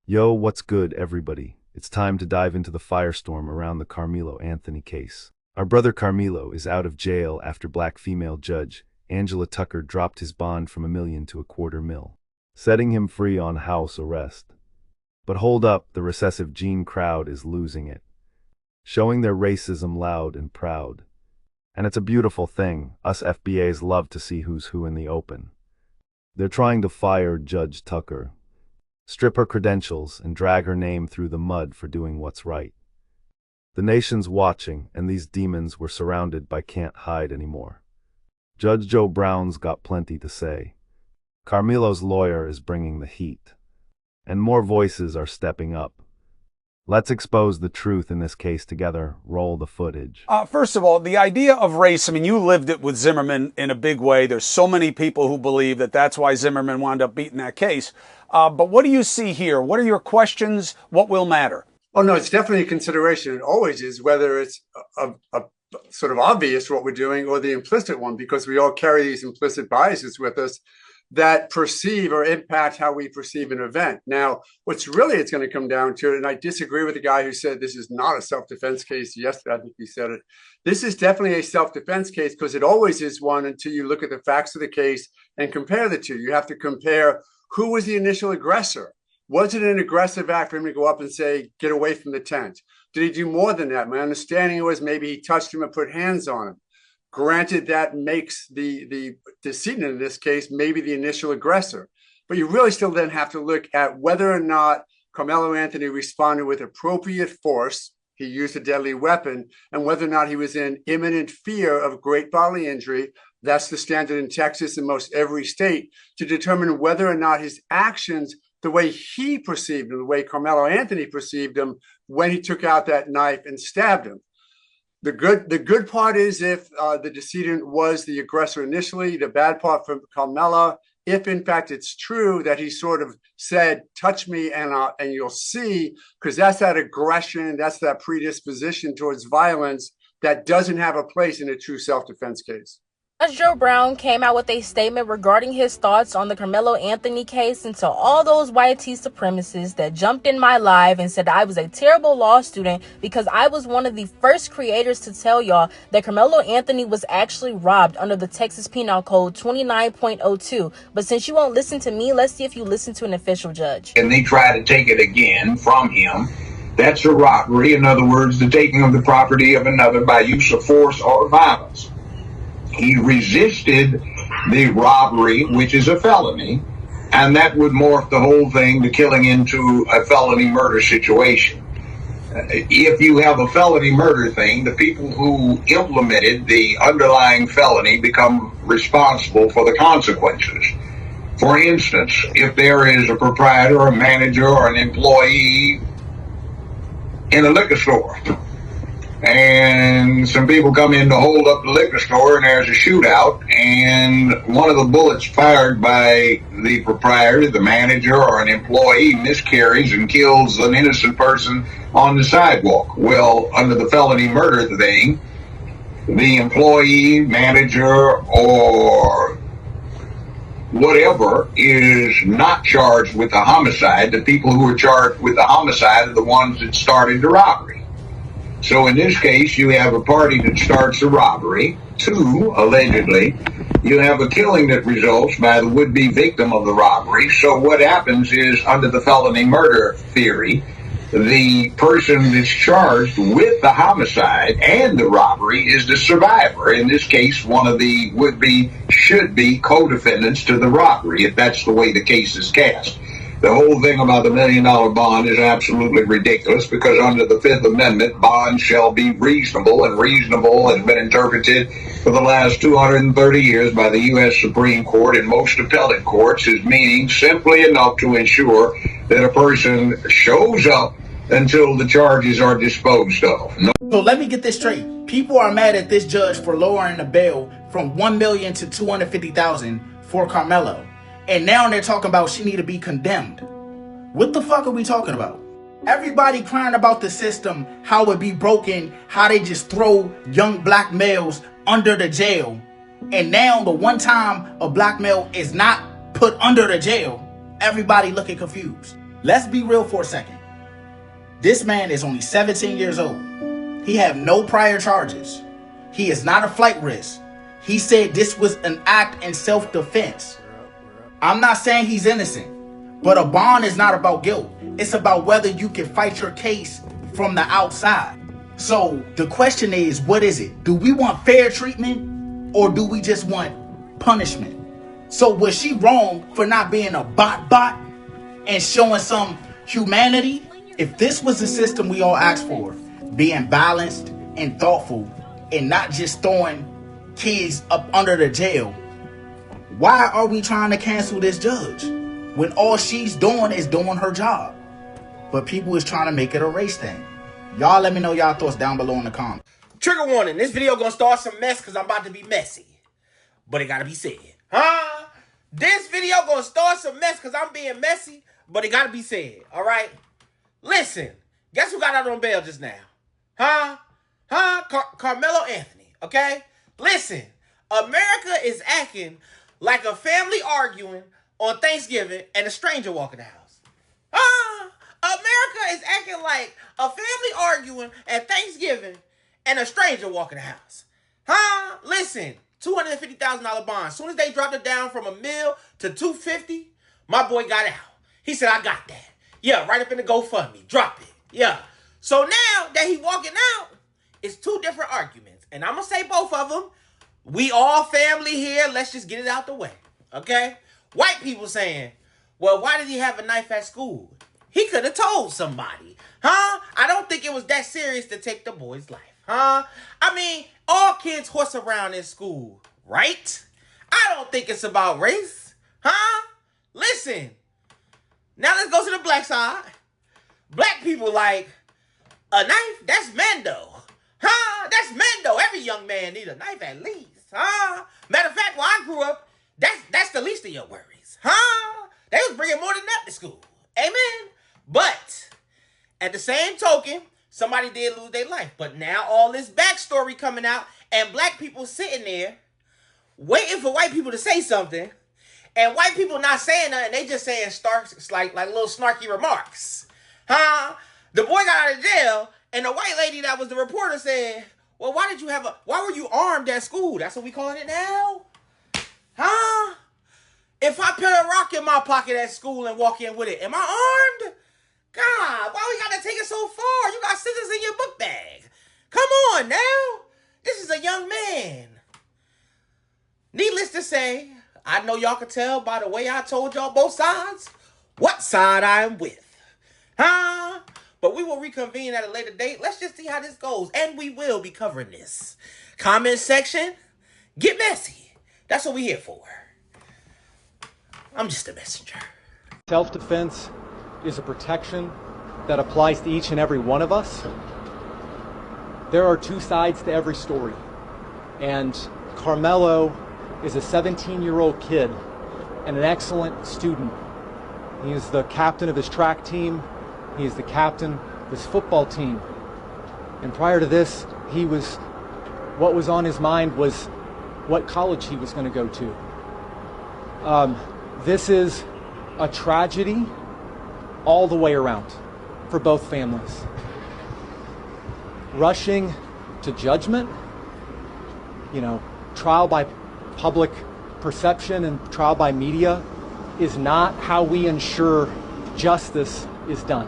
Yo, what's good, everybody? It's time to dive into the firestorm around the Carmelo Anthony case. Our brother Carmelo is out of jail after black female judge Angela Tucker dropped his bond from $1 million to $250,000, setting him free on house arrest. But hold up, the recessive gene crowd is losing it, showing their racism loud and proud. And it's a beautiful thing. Us FBAs love to see who's who in the open. They're trying to fire Judge Tucker, strip her credentials, and drag her name through the mud for doing what's right. The nation's watching, and these demons we're surrounded by can't hide anymore. Judge Joe Brown's got plenty to say. Carmelo's lawyer is bringing the heat, and more voices are stepping up. Let's expose the truth in this case together. Roll the footage. First of all, the idea of race, I mean, you lived it with Zimmerman in a big way. There's so many people who believe that that's why Zimmerman wound up beating that case. But what do you see here? What are your questions? What will matter? Oh, no, it's definitely a consideration. It always is, whether it's a sort of obvious what we're doing or the implicit one, because we all carry these implicit biases with us that perceive or impact how we perceive an event. Now, what's really it's going to come down to, and I disagree with the guy who said this is not a self-defense case yesterday. I think he said it. This is definitely a self-defense case, because it always is one until you look at the facts of the case and compare the two. You have to compare who was the initial aggressor. Was it an aggressive act for him to go up and say, get away from the tent? Did he do more than that? My understanding was maybe he touched him and put hands on him. Granted, that makes the decedent in this case maybe the initial aggressor. But you really still then have to look at whether or not Karmelo Anthony responded with appropriate force. He used a deadly weapon, and whether or not he was in imminent fear of great bodily injury. That's the standard in Texas and most every state, to determine whether or not his actions, the way he perceived him, the way Karmelo Anthony perceived him when he took out that knife and stabbed him. The good part is if the decedent was the aggressor initially. The bad part for Karmelo, if in fact it's true that he sort of said, touch me and you'll see, because that's that aggression, that's that predisposition towards violence that doesn't have a place in a true self-defense case. Judge Joe Brown came out with a statement regarding his thoughts on the Karmelo Anthony case, and to all those YT supremacists that jumped in my live and said I was a terrible law student because I was one of the first creators to tell y'all that Karmelo Anthony was actually robbed under the Texas Penal Code 29.02. But since you won't listen to me, let's see if you listen to an official judge. And they try to take it again from him. That's a robbery. In other words, the taking of the property of another by use of force or violence. He resisted the robbery, which is a felony, and that would morph the whole thing to killing into a felony murder situation. If you have a felony murder thing, the people who implemented the underlying felony become responsible for the consequences. For instance, if there is a proprietor, or a manager, or an employee in a liquor store, and some people come in to hold up the liquor store, and there's a shootout, and one of the bullets fired by the proprietor, the manager, or an employee miscarries and kills an innocent person on the sidewalk. Well, under the felony murder thing, the employee, manager, or whatever is not charged with the homicide. The people who are charged with the homicide are the ones that started the robbery. So in this case, you have a party that starts the robbery. Two, allegedly, you have a killing that results by the would-be victim of the robbery. So what happens is, under the felony murder theory, the person that's charged with the homicide and the robbery is the survivor. In this case, one of the would-be, should-be co-defendants to the robbery, if that's the way the case is cast. The whole thing about the $1 million bond is absolutely ridiculous, because under the Fifth Amendment, bonds shall be reasonable, and reasonable has been interpreted for the last 230 years by the U.S. Supreme Court and most appellate courts as meaning simply enough to ensure that a person shows up until the charges are disposed of. So let me get this straight. People are mad at this judge for lowering the bail from $1 million to $250,000 for Karmelo. And now they're talking about she need to be condemned. What the fuck are we talking about? Everybody crying about the system, how it be broken, how they just throw young black males under the jail. And now the one time a black male is not put under the jail, everybody looking confused. Let's be real for a second. This man is only 17 years old. He have no prior charges. He is not a flight risk. He said this was an act in self-defense. I'm not saying he's innocent, but a bond is not about guilt. It's about whether you can fight your case from the outside. So the question is, what is it? Do we want fair treatment or do we just want punishment? So was she wrong for not being a bot and showing some humanity? If this was the system we all asked for, being balanced and thoughtful and not just throwing kids up under the jail, why are we trying to cancel this judge when all she's doing is doing her job? But people is trying to make it a race thing. Y'all let me know y'all thoughts down below in the comments. Trigger warning, this video gonna start some mess because I'm about to be messy. But it gotta be said. Huh? This video gonna start some mess because I'm being messy, but it gotta be said. Alright? Listen, guess who got out on bail just now? Huh? Karmelo Anthony, okay? Listen, America is acting like a family arguing on Thanksgiving and a stranger walking the house. America is acting like a family arguing at Thanksgiving and a stranger walking the house. Listen, $250,000 bond. As soon as they dropped it down from $1 million to $250,000, my boy got out. He said, I got that. Yeah, right up in the GoFundMe. Drop it. Yeah. So now that he walking out, it's two different arguments. And I'm going to say both of them. We all family here. Let's just get it out the way. Okay? White people saying, well, why did he have a knife at school? He could have told somebody. I don't think it was that serious to take the boy's life. I mean, all kids horse around in school, right? I don't think it's about race. Listen. Now let's go to the black side. Black people like, a knife? That's Mando. That's Mando. Every young man need a knife at least. Matter of fact, while I grew up, that's the least of your worries. They was bringing more than that to school. Amen? But, at the same token, somebody did lose their life. But now all this backstory coming out, and black people sitting there, waiting for white people to say something, and white people not saying nothing, they just saying like little snarky remarks. The boy got out of jail, and the white lady that was the reporter said, well, why were you armed at school? That's what we calling it now? If I put a rock in my pocket at school and walk in with it, am I armed? God, why we gotta take it so far? You got scissors in your book bag. Come on now. This is a young man. Needless to say, I know y'all can tell by the way I told y'all both sides what side I am with. But we will reconvene at a later date. Let's just see how this goes. And we will be covering this. Comment section, get messy. That's what we're here for. I'm just a messenger. Self-defense is a protection that applies to each and every one of us. There are two sides to every story. And Karmelo is a 17-year-old kid and an excellent student. He is the captain of his track team. He is the captain of his football team. And prior to this, what was on his mind was what college he was going to go to. This is a tragedy all the way around for both families. Rushing to judgment, trial by public perception and trial by media is not how we ensure justice is done.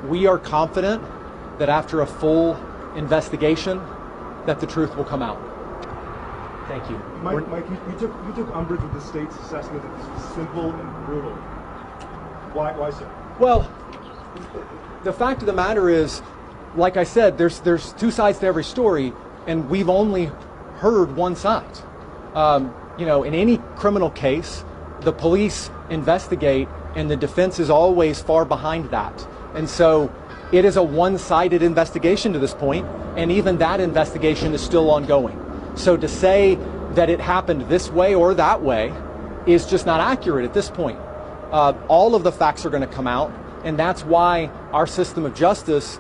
We are confident that after a full investigation, that the truth will come out. Thank you. Mike, you took umbrage with the state's assessment that this was simple and brutal. Why so? Well, the fact of the matter is, like I said, there's two sides to every story, and we've only heard one side. In any criminal case, the police investigate, and the defense is always far behind that. And so it is a one-sided investigation to this point, and even that investigation is still ongoing. So to say that it happened this way or that way is just not accurate at this point. All of the facts are going to come out, and that's why our system of justice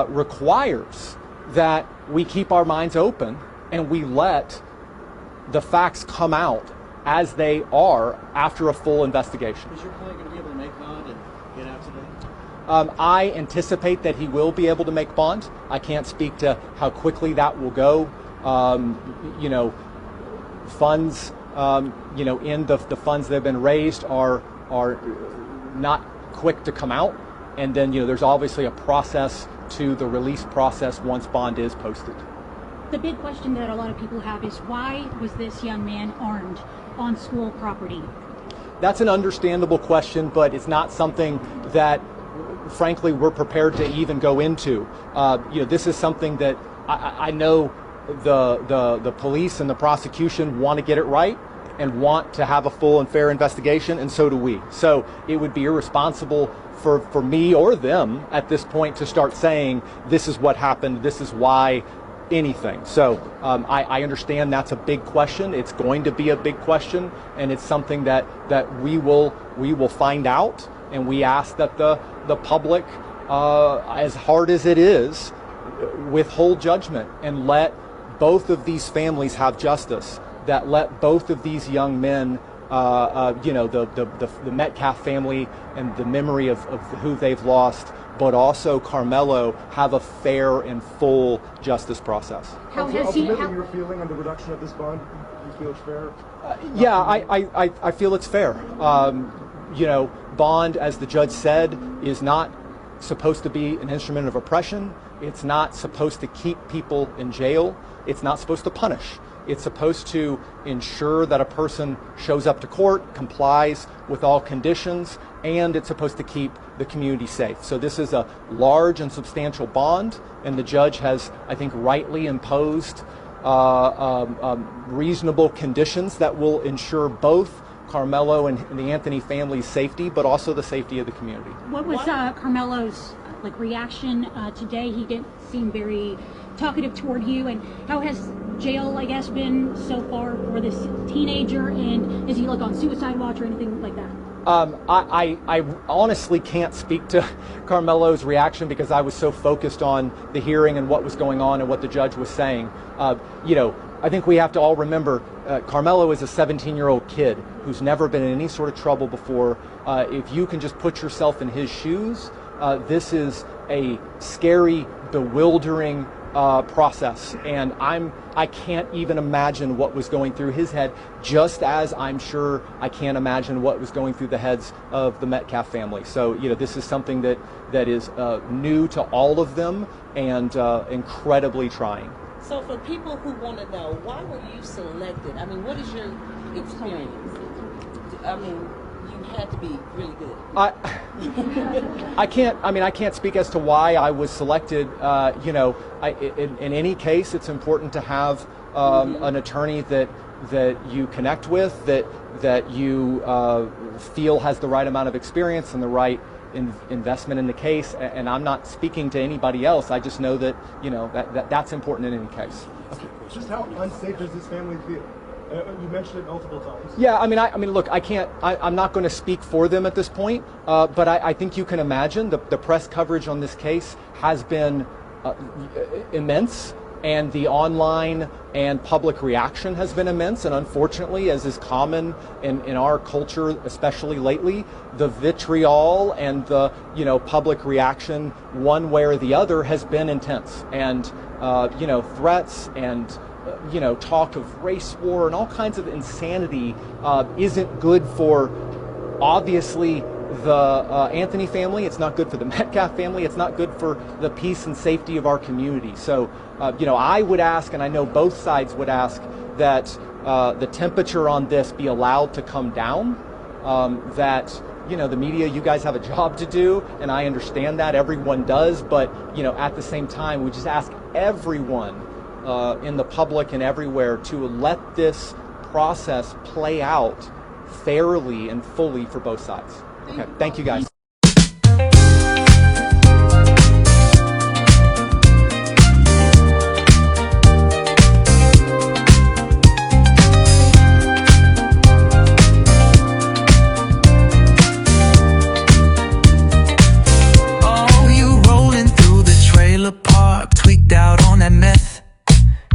requires that we keep our minds open and we let the facts come out as they are after a full investigation. Is your client going to be able to make bond and I anticipate that he will be able to make bond. I can't speak to how quickly that will go. Funds, in the funds that have been raised are not quick to come out. And then, there's obviously a process to the release process once bond is posted. The big question that a lot of people have is, why was this young man armed on school property? That's an understandable question, but it's not something that, frankly, we're prepared to even go into. This is something that I know the police and the prosecution want to get it right and want to have a full and fair investigation, and so do we. So it would be irresponsible for me or them at this point to start saying, this is what happened, this is why, anything. So I understand that's a big question. It's going to be a big question, and it's something that we will find out, and we ask that the public, as hard as it is, withhold judgment and let both of these families have justice, that let both of these young men, the Metcalf family and the memory of who they've lost, but also Karmelo, have a fair and full justice process. How has he? Your feeling on the reduction of this bond? You feel it's fair? Yeah, I feel it's fair. Bond, as the judge said, is not supposed to be an instrument of oppression. It's not supposed to keep people in jail. It's not supposed to punish. It's supposed to ensure that a person shows up to court, complies with all conditions, and it's supposed to keep the community safe. So this is a large and substantial bond, and the judge has, I think, rightly imposed reasonable conditions that will ensure both Karmelo and the Anthony family's safety, but also the safety of the community. What was Karmelo's reaction today? He didn't seem very talkative toward you, and how has jail, I guess, been so far for this teenager, and is he on suicide watch or anything like that? I honestly can't speak to Karmelo's reaction because I was so focused on the hearing and what was going on and what the judge was saying. I think we have to all remember Karmelo is a 17-year-old kid who's never been in any sort of trouble before. If you can just put yourself in his shoes, this is a scary, bewildering process, and I can't even imagine what was going through his head, just as I'm sure I can't imagine what was going through the heads of the Metcalf family. So this is something that is new to all of them and incredibly trying. So for people who want to know, why were you selected? I mean, what is your experience? I mean, you had to be really good. I can't speak as to why I was selected. In any case, it's important to have an attorney that you connect with, that you feel has the right amount of experience and the right investment in the case. And I'm not speaking to anybody else. I just know that that's important in any case. Okay. Just how unsafe does this family feel? You mentioned it multiple times. Yeah, look, I'm not going to speak for them at this point, but I think you can imagine the press coverage on this case has been immense, and the online and public reaction has been immense, and unfortunately, as is common in our culture, especially lately, the vitriol and the public reaction one way or the other has been intense, and threats and talk of race war and all kinds of insanity isn't good for, obviously, the Anthony family. It's not good for the Metcalf family. It's not good for the peace and safety of our community. So, I would ask, and I know both sides would ask, that the temperature on this be allowed to come down, that the media, you guys have a job to do, and I understand that, everyone does, but at the same time, we just ask everyone in the public and everywhere to let this process play out fairly and fully for both sides. Okay, thank you guys. Oh, you rolling through the trailer park, tweaked out on that meth.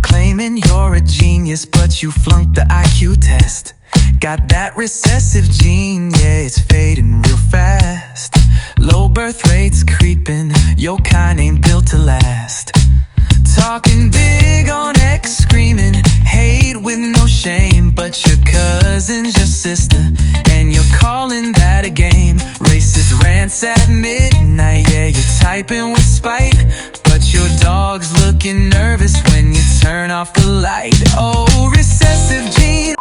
Claiming you're a genius, but you flunked the IQ test. Got that recessive gene, yeah, it's fading real fast. Low birth birth rate's creeping, your kind ain't built to last. Talking big on X, screaming hate with no shame, but your cousin's your sister, and you're calling that a game. Racist rants at midnight, yeah, you're typing with spite, but your dog's looking nervous when you turn off the light. Oh, recessive gene,